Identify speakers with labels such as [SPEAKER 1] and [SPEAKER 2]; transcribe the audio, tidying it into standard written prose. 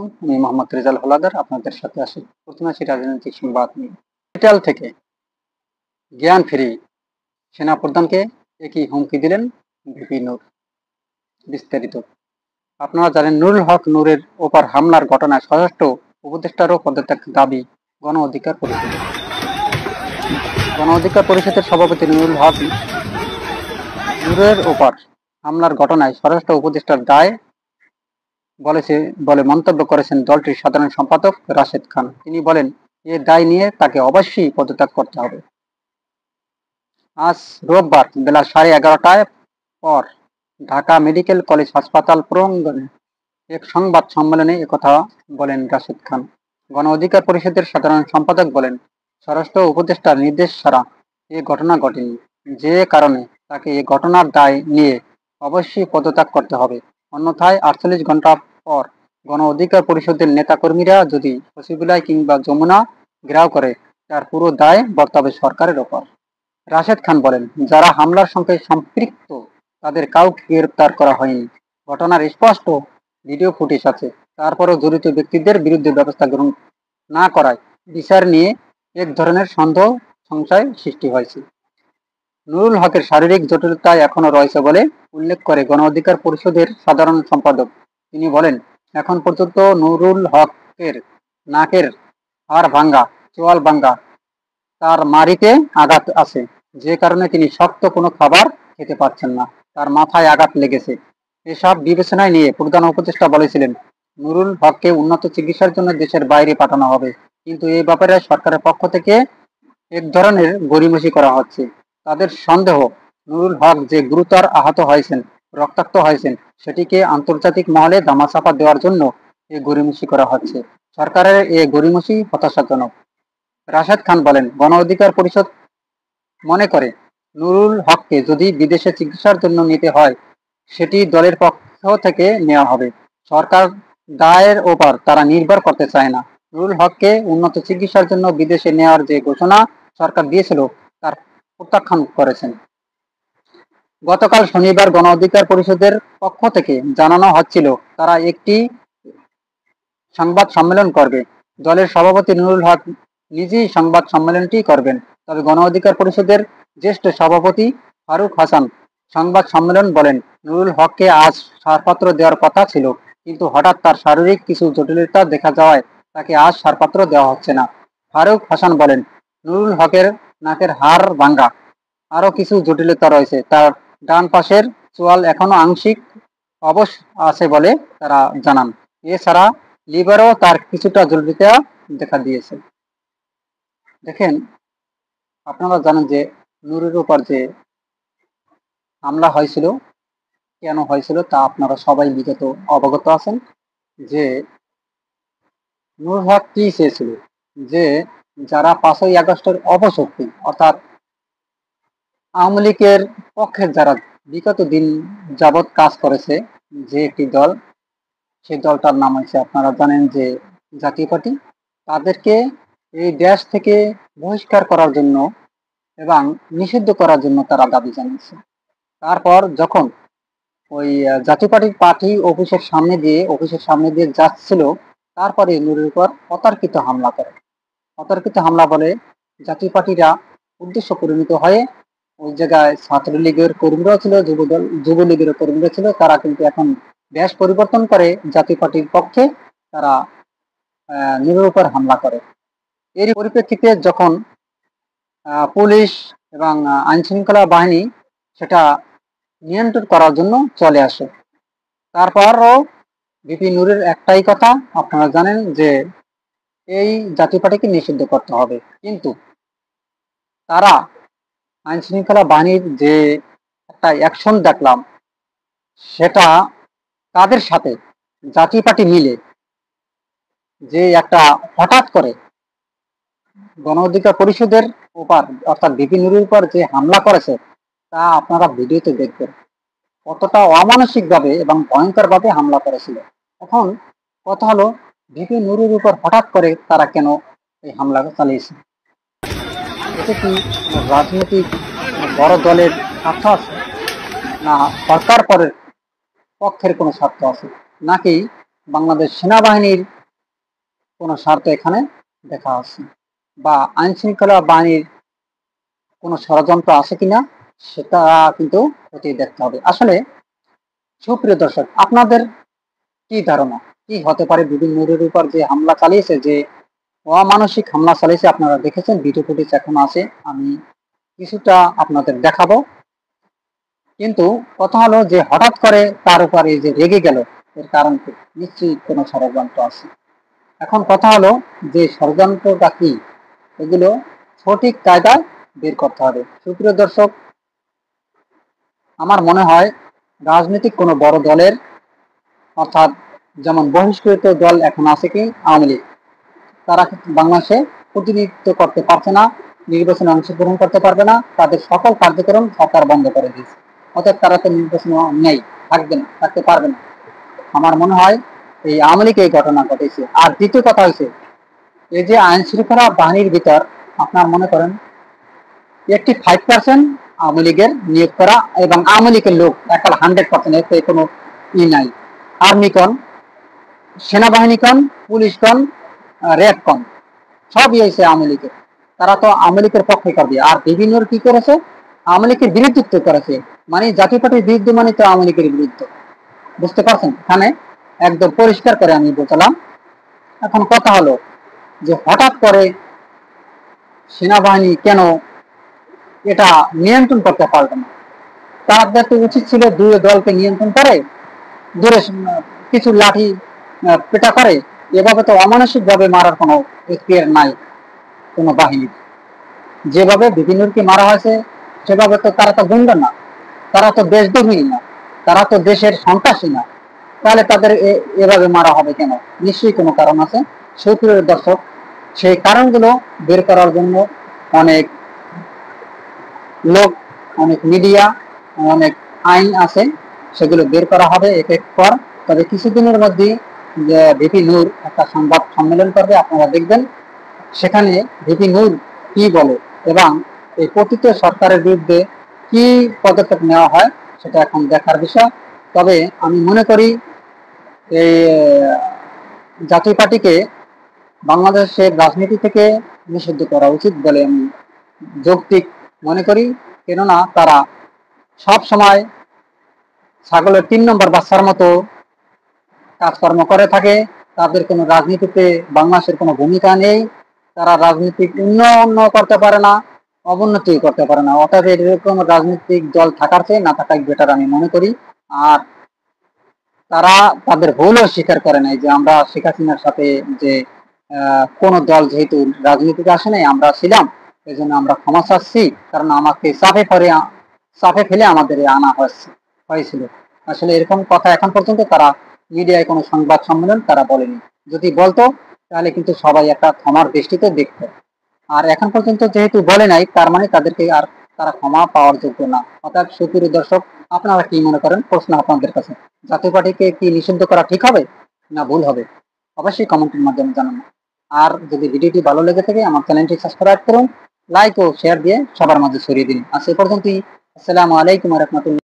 [SPEAKER 1] আলাইকুম, আমি মোহাম্মদ রেজাল হলাদার আপনাদের সাথে আসি প্রথমে আসি রাজনৈতিক সংবাদ নিয়ে। ক্যাপিটাল থেকে জ্ঞান ফিরে সেনাপ্রধানকে একই হুমকি দিলেন ভিপি নূর। বিস্তারিত আপনারা জানেন, নুরুল হক নূরের ওপর হামলার ঘটনায় স্বরাষ্ট্র উপদেষ্টারও পদত্যাগ দাবি গণ অধিকার পরিষদের। গণ অধিকার পরিষদের সভাপতি নুরুল হক নূরের ওপর হামলার ঘটনায় স্বরাষ্ট্র উপদেষ্টার দায় বলে মন্তব্য করেছেন দলটির সাধারণ সম্পাদক রাশেদ খান। তিনি বলেন, এ দায় নিয়ে তাকে অবশ্যই পদত্যাগ করতে হবে। আজ রোববার বেলা 11:30টায় পর ঢাকা মেডিকেল কলেজ হাসপাতাল প্রাঙ্গণে এক সংবাদ সম্মেলনে একথা বলেন রাশেদ খান। গণ অধিকার পরিষদের সাধারণ সম্পাদক বলেন, স্বরাষ্ট্র উপদেষ্টার নির্দেশ ছাড়া এ ঘটনা ঘটেনি, যে কারণে তাকে এ ঘটনার দায় নিয়ে অবশ্যই পদত্যাগ করতে হবে। অন্যথায় 48 ঘন্টা পর গণ অধিকার পরিষদের নেতাকর্মীরা যদি সচিবালয় কিংবা যমুনা ঘেরাও করে, তার পুরো দায় বর্তাবে সরকারের ওপর। রাশেদ খান বলেন, যারা হামলার সঙ্গে সম্পৃক্ত তাদের কাউকে গ্রেপ্তার করা হয়নি। ঘটনার স্পষ্ট ভিডিও ফুটেজ আছে, তারপরেও জড়িত ব্যক্তিদের বিরুদ্ধে ব্যবস্থা গ্রহণ না করায় বিচার নিয়ে এক ধরনের সন্দেহ সংশয় সৃষ্টি হয়েছে। নুরুল হকের শারীরিক জটিলতা এখনো রয়েছে বলে উল্লেখ করে গণ অধিকার পরিষদের সাধারণ সম্পাদক। তিনি বলেন, এখন পর্যন্ত নুরুল হকের নাকের হাড় ভাঙ্গা, চোয়াল ভাঙ্গা, তার মাড়িতে আঘাত আছে, যে কারণে তিনি শক্ত কোনো খাবার খেতে পারছেন না। তার মাথায় আঘাত লেগেছে। এসব বিবেচনায় নিয়ে প্রধান উপদেষ্টা বলেছিলেন, নুরুল হককে উন্নত চিকিৎসার জন্য দেশের বাইরে পাঠানো হবে, কিন্তু এই ব্যাপারে সরকারের পক্ষ থেকে এক ধরনের গড়িমসি করা হচ্ছে। তাদের সন্দেহ, নুরুল হক যে গুরুতর আহত হয়েছেন, রক্তাক্ত হয়েছেন, সেটিকে আন্তর্জাতিক মহলে ধামাচাপা দেওয়ার জন্য এ গড়িমসি করা হচ্ছে। সরকারের এ গড়িমসি হতাশাজনক। রাশেদ খান বলেন, গণ অধিকার পরিষদ মনে করে, নুরুল হককে যদি বিদেশে চিকিৎসার জন্য নিতে হয়, সেটি দলের পক্ষ থেকে নেওয়া হবে। সরকার দায়ের ওপর তারা নির্ভর করতে চায় না। নুরুল হককে উন্নত চিকিৎসার জন্য বিদেশে নেওয়ার যে ঘোষণা সরকার দিয়েছিল, তার প্রত্যাখ্যান করেছেন। গতকাল শনিবার গণ অধিকার পরিষদের পক্ষ থেকে জানানো হচ্ছিল, তারা একটি সংবাদ সম্মেলন করবে। দলের সভাপতি নুরুল হক নিজেই সংবাদ সম্মেলনটি করবেন। তবে গণ অধিকার পরিষদের জ্যেষ্ঠ সভাপতি ফারুক হাসান সংবাদ সম্মেলন বলেন, নুরুল হককে আজ ছাড়পত্র দেওয়ার কথা ছিল, কিন্তু হঠাৎ তার শারীরিক কিছু জটিলতা দেখা যাওয়ায় তাকে আজ ছাড়পত্র দেওয়া হচ্ছে না। ফারুক হাসান বলেন, নুরুল হকের নাকের হাড় ভাঙ্গা, আরো কিছু জটিলতা রয়েছে। তার ডান পাশের চোয়াল এখনো আংশিক অবশ আছে বলে তারা জানান। এছাড়া লিভারও তার কিছুটা জটিলতা দেখা দিয়েছে। দেখেন, আপনারা জানেন যে নূরের উপর যে হামলা হয়েছিল, কেন হয়েছিল তা আপনারা সবাই বিগত অবগত আছেন। যে নুরুল হক কি চেয়েছিল, যে যারা 5ই আগস্টের অপশক্তি অর্থাৎ আওয়ামী লীগের পক্ষে যারা বিগত দিন যাবৎ কাজ করেছে, যে একটি দল, সেই দলটার নাম হচ্ছে আপনারা জানেন যে জাতীয় পার্টি, তাদেরকে এই দেশ থেকে বহিষ্কার করার জন্য এবং নিষিদ্ধ করার জন্য তারা দাবি জানিয়েছে। তারপর যখন ওই জাতীয় পার্টির পার্টি অফিসের সামনে দিয়ে যাচ্ছিল, তারপরে নুরের উপর অতর্কিত হামলা করে। অতর্কিত হামলা বলে জাতীয় পার্টিরা উদ্দেশ্য পরিণত হয়ে ওই জায়গায় ছাত্রলীগের কর্মীরাও ছিল, যুবলীগের কর্মীরা ছিল। তারা কিন্তু এখন বেশ পরিবর্তন করে জাতীয় পার্টির পক্ষে তারা নুরের উপর হামলা করে। এর পরিপ্রেক্ষিতে যখন পুলিশ এবং আইন শৃঙ্খলা বাহিনী সেটা নিয়ন্ত্রণ করার জন্য চলে আসে, তারপরও ভিপি নূরের একটাই কথা, আপনারা জানেন যে এই জাতীয় পার্টিকে নিষিদ্ধ করতে হবে। কিন্তু তারা আইন শৃঙ্খলা বাহিনীর যে একটা অ্যাকশন দেখলাম, সেটা তাদের সাথে জাতীয় পার্টি মিলে যে একটা হঠাৎ করে গণ অধিকার পরিষদের উপর অর্থাৎ ভিপি নূরের উপর যে হামলা করেছে, তা আপনারা ভিডিওতে দেখবেন কতটা অমানসিক ভাবে এবং ভয়ঙ্কর ভাবে হামলা করেছিল। এখন কথা হলো, ভিপি নূরের উপর হঠাৎ করে তারা কেন এই হামলা চালিয়েছে? এতে কি রাজনৈতিক বড় দলের স্বার্থ আছে, না সরকার পরের পক্ষের কোনো স্বার্থ আছে, নাকি বাংলাদেশ সেনাবাহিনীর কোনো স্বার্থ এখানে দেখা আছে, বা আইন শৃঙ্খলা বাহিনীর কোনো ষড়যন্ত্র আছে কিনা সেটা কিন্তু খতিয়ে দেখতে হবে। আসলে সুপ্রিয় দর্শক, আপনাদের কি ধারণা, কি হতে পারে বিপিন নুরের উপর যে হামলা চালিয়েছে, যে অমানসিক হামলা চালিয়েছে? আপনারা দেখেছেন, ভিডিও ফুটেজ এখন আছে, আমি কিছুটা আপনাদের দেখাবো। কিন্তু কথা হলো যে হঠাৎ করে তার উপরে যে রেগে গেল, এর কারণ কি? নিশ্চয়ই কোনো ষড়যন্ত্র আছে। এখন কথা হলো যে ষড়যন্ত্রটা কি, এগুলো সঠিক কায়দায় বের করতে হবে। সুপ্রিয় দর্শক, আমার মনে হয় রাজনৈতিক কোনো বড় দলের, অর্থাৎ যেমন বহিষ্কৃত দল এখন আছে কি আওয়ামী লীগ, তারা বাংলাদেশে প্রতিনিধিত্ব করতে পারছে না, নির্বাচনে অংশগ্রহণ করতে পারবে না, তাদের সকল কার্যক্রম সরকার বন্ধ করে দিয়েছে। অর্থাৎ তারা তো নির্বাচনে নেই, থাকবে না, থাকতে পারবে না। আমার মনে হয় এই আওয়ামী লীগ এই ঘটনা ঘটেছে। আর দ্বিতীয় কথা হয়েছে, এই যে আইন শৃঙ্খলা বাহিনীর ভিতর আপনার মনে করেন 85% আওয়ামী লীগের নিয়োগ করা, এবং আওয়ামী লীগের লোক একাল 100%, এতে কোনো ই নাই। আর্মি কন, সেনাবাহিনী কন, পুলিশ কন, র্যাব কন, সবই হয়েছে আওয়ামী লীগের। তারা তো আওয়ামী লীগের পক্ষে করবে। আর বিভিন্ন কি করেছে, আওয়ামী লীগের বিরুদ্ধে করেছে, মানে জাতীয় পার্টির বিরুদ্ধে মানে তো আওয়ামী লীগের বিরুদ্ধে। বুঝতে পারছেন? এখানে একদম পরিষ্কার করে আমি বললাম। এখন কথা হলো যে হঠাৎ করে সেনাবাহিনী কেন এটা নিয়ন্ত্রণ করতে পারবে না? তাদের তো উচিত ছিল দুই দলকে নিয়ন্ত্রণ করে, দূরে কিছু লাঠি পেটা করে। এভাবে তো অমানসিক ভাবে মারার কোনো এখতিয়ার নাই কোনো বাহিনীর। যেভাবে বিভিন্নকে মারা হয়েছে সেভাবে তো তারা তো গুন্ডা না, তারা তো দেশদ্রোহী না, তারা তো দেশের সন্ত্রাসী না। তাহলে তাদের এভাবে মারা হবে কেন? নিশ্চয়ই কোনো কারণ আছে। সুপ্রিয় দর্শক, সেই কারণগুলো বের করার জন্য অনেক লোক, অনেক মিডিয়া, অনেক আইন আছে, সেগুলো বের করা হবে এক এক পর। তবে কিছুদিনের মধ্যে ভিপি নূর একটা সংবাদ সম্মেলন করবে, আপনারা দেখবেন সেখানে ভিপি নূর কি বলে এবং এই পতিত সরকারের বিরুদ্ধে কি পদক্ষেপ নেওয়া হয় সেটা এখন দেখার বিষয়। তবে আমি মনে করি এই জাতীয় পার্টিকে বাংলাদেশের রাজনীতি থেকে নিষিদ্ধ করা উচিত বলে আমি যৌক্তিক মনে করি। কেননা তারা সব সময় ছাগলের 3 নম্বর বাচ্চার মতো কাজকর্ম করে থাকে। তাদের কোনো রাজনীতিতে বাংলাদেশের কোনো ভূমিকা নেই। তারা রাজনৈতিক উন্নয়ন করতে পারে না, অবনতি করতে পারে না। অর্থাৎ এরকম রাজনৈতিক দল থাকার চেয়ে না থাকাই বেটার আমি মনে করি। আর তারা তাদের ভুলও স্বীকার করে নাই, যে আমরা শেখ হাসিনার সাথে যে কোন দল যেহেতু রাজনীতিতে আসে নাই, আমরা ছিলাম, এই জন্য আমরা ক্ষমা চাচ্ছি, কারণ আমাকে চাপে ফেলে আমাদের আনা হয়েছিল। আসলে এরকম কথা এখন পর্যন্ত তারা মিডিয়ায় কোনো সংবাদ সম্মেলন তারা বলেনি। যদি বলতো তাহলে কিন্তু সবাই একটা ক্ষমার দৃষ্টিতে দেখতো। আর এখন পর্যন্ত যেহেতু বলে নাই, তার মানে তাদেরকে আর তারা ক্ষমা পাওয়ার যোগ্য না। অর্থাৎ সুপ্রিয় দর্শক, আপনারা কি মনে করেন? প্রশ্ন আপনাদের কাছে, জাতীয় পার্টিকে কি নিষিদ্ধ করা ঠিক হবে না ভুল হবে? অবশ্যই কমেন্টের মাধ্যমে জানান। আর যদি ভিডিওটি ভালো লেগে থাকে আমার চ্যানেলটি সাবস্ক্রাইব করুন, লাইক ও শেয়ার দিয়ে সবার মাঝে ছড়িয়ে দিন। আজ এ পর্যন্তই। আসসালামু আলাইকুম ওয়া রাহমাতুল্লাহ।